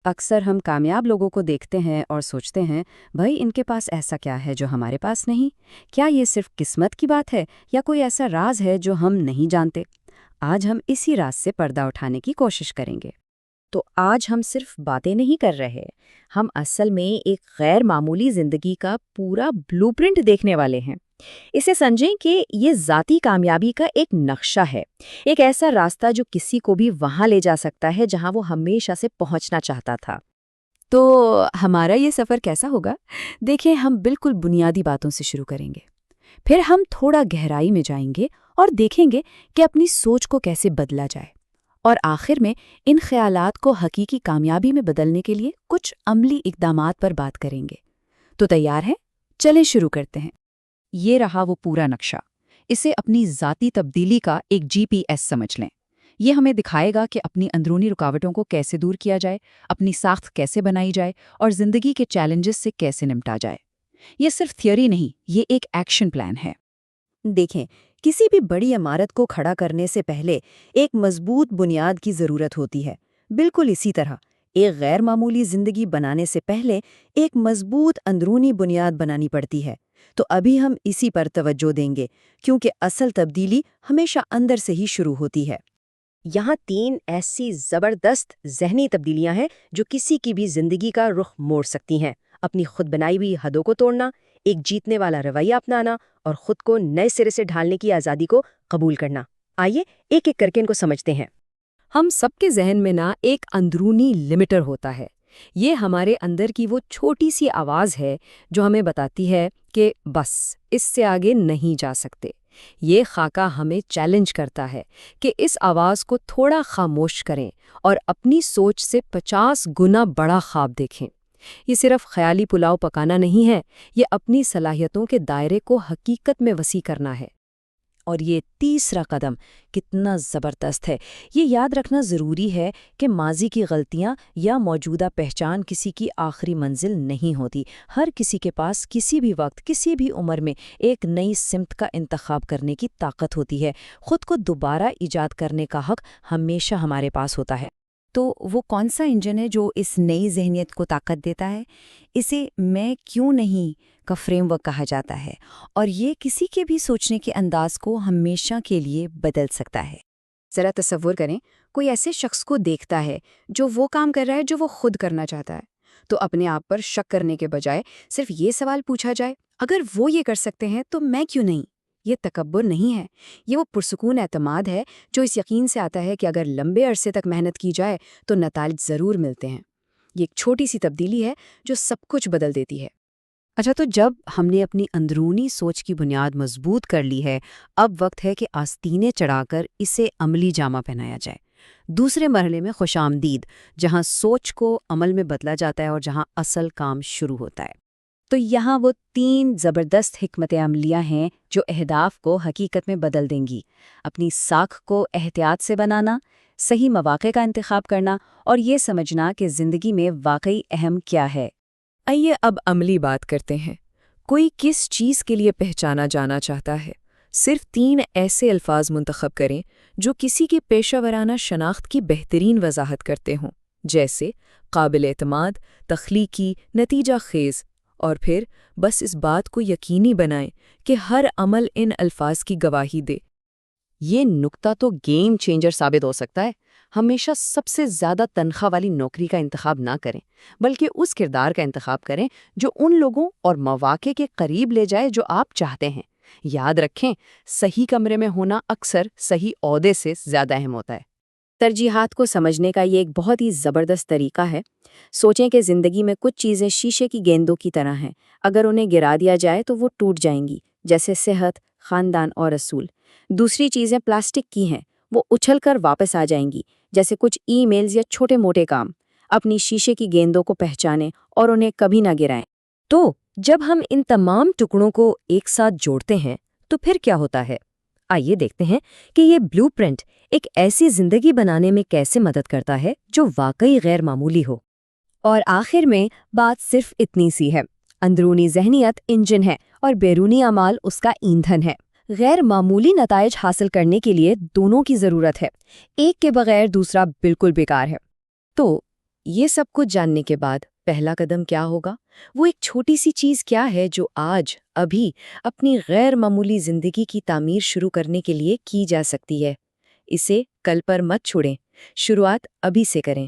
اکثر ہم کامیاب لوگوں کو دیکھتے ہیں اور سوچتے ہیں بھائی ان کے پاس ایسا کیا ہے جو ہمارے پاس نہیں؟ کیا یہ صرف قسمت کی بات ہے یا کوئی ایسا راز ہے جو ہم نہیں جانتے؟ آج ہم اسی راز سے پردہ اٹھانے کی کوشش کریں گے۔ تو آج ہم صرف باتیں نہیں کر رہے، ہم اصل میں ایک غیر معمولی زندگی کا پورا بلو پرنٹ دیکھنے والے ہیں۔ اسے سمجھیں کہ یہ ذاتی کامیابی کا ایک نقشہ ہے، ایک ایسا راستہ جو کسی کو بھی وہاں لے جا سکتا ہے جہاں وہ ہمیشہ سے پہنچنا چاہتا تھا۔ تو ہمارا یہ سفر کیسا ہوگا؟ دیکھیں، ہم بالکل بنیادی باتوں سے شروع کریں گے، پھر ہم تھوڑا گہرائی میں جائیں گے اور دیکھیں گے کہ اپنی سوچ کو کیسے بدلا جائے، اور آخر میں ان خیالات کو حقیقی کامیابی میں بدلنے کے لیے کچھ عملی اقدامات پر بات کریں گے۔ تو تیار ہیں؟ چلیں شروع کرتے ہیں۔ یہ رہا وہ پورا نقشہ۔ اسے اپنی ذاتی تبدیلی کا ایک GPS سمجھ لیں۔ یہ ہمیں دکھائے گا کہ اپنی اندرونی رکاوٹوں کو کیسے دور کیا جائے، اپنی ساخت کیسے بنائی جائے اور زندگی کے چیلنجز سے کیسے نمٹا جائے۔ یہ صرف تھیوری نہیں، یہ ایک ایکشن پلان ہے۔ دیکھیں، کسی بھی بڑی عمارت کو کھڑا کرنے سے پہلے ایک مضبوط بنیاد کی ضرورت ہوتی ہے۔ بالکل اسی طرح ایک غیر معمولی زندگی بنانے سے پہلے ایک مضبوط اندرونی بنیاد بنانی پڑتی ہے۔ تو ابھی ہم اسی پر توجہ دیں گے، کیونکہ اصل تبدیلی ہمیشہ اندر سے ہی شروع ہوتی ہے۔ یہاں 3 ایسی زبردست ذہنی تبدیلیاں ہیں جو کسی کی بھی زندگی کا رخ موڑ سکتی ہیں۔ اپنی خود بنائی ہوئی حدوں کو توڑنا، ایک جیتنے والا رویہ اپنانا اور خود کو نئے سرے سے ڈھالنے کی آزادی کو قبول کرنا۔ آئیے ایک ایک کر کے ان کو سمجھتے ہیں۔ ہم سب کے ذہن میں ایک اندرونی لمٹر ہوتا ہے۔ یہ ہمارے اندر کی وہ چھوٹی سی آواز ہے جو ہمیں بتاتی ہے کہ بس اس سے آگے نہیں جا سکتے۔ یہ خاکہ ہمیں چیلنج کرتا ہے کہ اس آواز کو تھوڑا خاموش کریں اور اپنی سوچ سے 50 گنا بڑا خواب دیکھیں۔ یہ صرف خیالی پلاؤ پکانا نہیں ہے، یہ اپنی صلاحیتوں کے دائرے کو حقیقت میں وسیع کرنا ہے۔ اور یہ تیسرا قدم کتنا زبردست ہے۔ یہ یاد رکھنا ضروری ہے کہ ماضی کی غلطیاں یا موجودہ پہچان کسی کی آخری منزل نہیں ہوتی۔ ہر کسی کے پاس کسی بھی وقت، کسی بھی عمر میں ایک نئی سمت کا انتخاب کرنے کی طاقت ہوتی ہے۔ خود کو دوبارہ ایجاد کرنے کا حق ہمیشہ ہمارے پاس ہوتا ہے۔ تو وہ کون سا انجن ہے جو اس نئی ذہنیت کو طاقت دیتا ہے؟ اسے میں کیوں نہیں کا فریم ورک کہا جاتا ہے، اور یہ کسی کے بھی سوچنے کے انداز کو ہمیشہ کے لیے بدل سکتا ہے۔ ذرا تصور کریں، کوئی ایسے شخص کو دیکھتا ہے جو وہ کام کر رہا ہے جو وہ خود کرنا چاہتا ہے، تو اپنے آپ پر شک کرنے کے بجائے صرف یہ سوال پوچھا جائے، اگر وہ یہ کر سکتے ہیں تو میں کیوں نہیں؟ یہ تکبر نہیں ہے، یہ وہ پرسکون اعتماد ہے جو اس یقین سے آتا ہے کہ اگر لمبے عرصے تک محنت کی جائے تو نتائج ضرور ملتے ہیں۔ یہ ایک چھوٹی سی تبدیلی ہے جو سب کچھ بدل دیتی ہے۔ اچھا، تو جب ہم نے اپنی اندرونی سوچ کی بنیاد مضبوط کر لی ہے، اب وقت ہے کہ آستینیں چڑھا کر اسے عملی جامہ پہنایا جائے۔ دوسرے مرحلے میں خوش آمدید، جہاں سوچ کو عمل میں بدلا جاتا ہے اور جہاں اصل کام شروع ہوتا ہے۔ تو یہاں وہ 3 زبردست حکمت عملیاں ہیں جو اہداف کو حقیقت میں بدل دیں گی۔ اپنی ساکھ کو احتیاط سے بنانا، صحیح مواقع کا انتخاب کرنا اور یہ سمجھنا کہ زندگی میں واقعی اہم کیا ہے۔ آئیے اب عملی بات کرتے ہیں۔ کوئی کس چیز کے لیے پہچانا جانا چاہتا ہے؟ صرف 3 ایسے الفاظ منتخب کریں جو کسی کی پیشہ ورانہ شناخت کی بہترین وضاحت کرتے ہوں، جیسے قابل اعتماد، تخلیقی، نتیجہ خیز، اور پھر بس اس بات کو یقینی بنائیں کہ ہر عمل ان الفاظ کی گواہی دے۔ یہ نکتہ تو گیم چینجر ثابت ہو سکتا ہے۔ ہمیشہ سب سے زیادہ تنخواہ والی نوکری کا انتخاب نہ کریں، بلکہ اس کردار کا انتخاب کریں جو ان لوگوں اور مواقع کے قریب لے جائے جو آپ چاہتے ہیں۔ یاد رکھیں، صحیح کمرے میں ہونا اکثر صحیح عہدے سے زیادہ اہم ہوتا ہے۔ ترجیحات کو سمجھنے کا یہ ایک بہت ہی زبردست طریقہ ہے۔ سوچیں کہ زندگی میں کچھ چیزیں شیشے کی گیندوں کی طرح ہیں، اگر انہیں گرا دیا جائے تو وہ ٹوٹ جائیں گی، جیسے صحت، خاندان اور اصول۔ دوسری چیزیں پلاسٹک کی ہیں، وہ اچھل کر واپس آ جائیں گی، جیسے کچھ ای میلز یا چھوٹے موٹے کام۔ اپنی شیشے کی گیندوں کو پہچانیں اور انہیں کبھی نہ گرائیں۔ تو جب ہم ان تمام ٹکڑوں کو ایک ساتھ جوڑتے ہیں تو پھر کیا ہوتا ہے؟ آئیے دیکھتے ہیں کہ یہ بلو پرنٹ ایک ایسی زندگی بنانے میں کیسے مدد کرتا ہے جو واقعی غیر معمولی ہو۔ اور آخر میں بات صرف اتنی سی ہے، اندرونی ذہنیت انجن ہے اور بیرونی اعمال اس کا ایندھن ہے۔ غیر معمولی نتائج حاصل کرنے کے لیے دونوں کی ضرورت ہے، ایک کے بغیر دوسرا بالکل بیکار ہے۔ تو یہ سب کچھ جاننے کے بعد پہلا قدم کیا ہوگا؟ وہ ایک چھوٹی سی چیز کیا ہے جو آج ابھی اپنی غیر معمولی زندگی کی تعمیر شروع کرنے کے لیے کی جا سکتی ہے؟ اسے کل پر مت چھوڑیں، شروعات ابھی سے کریں۔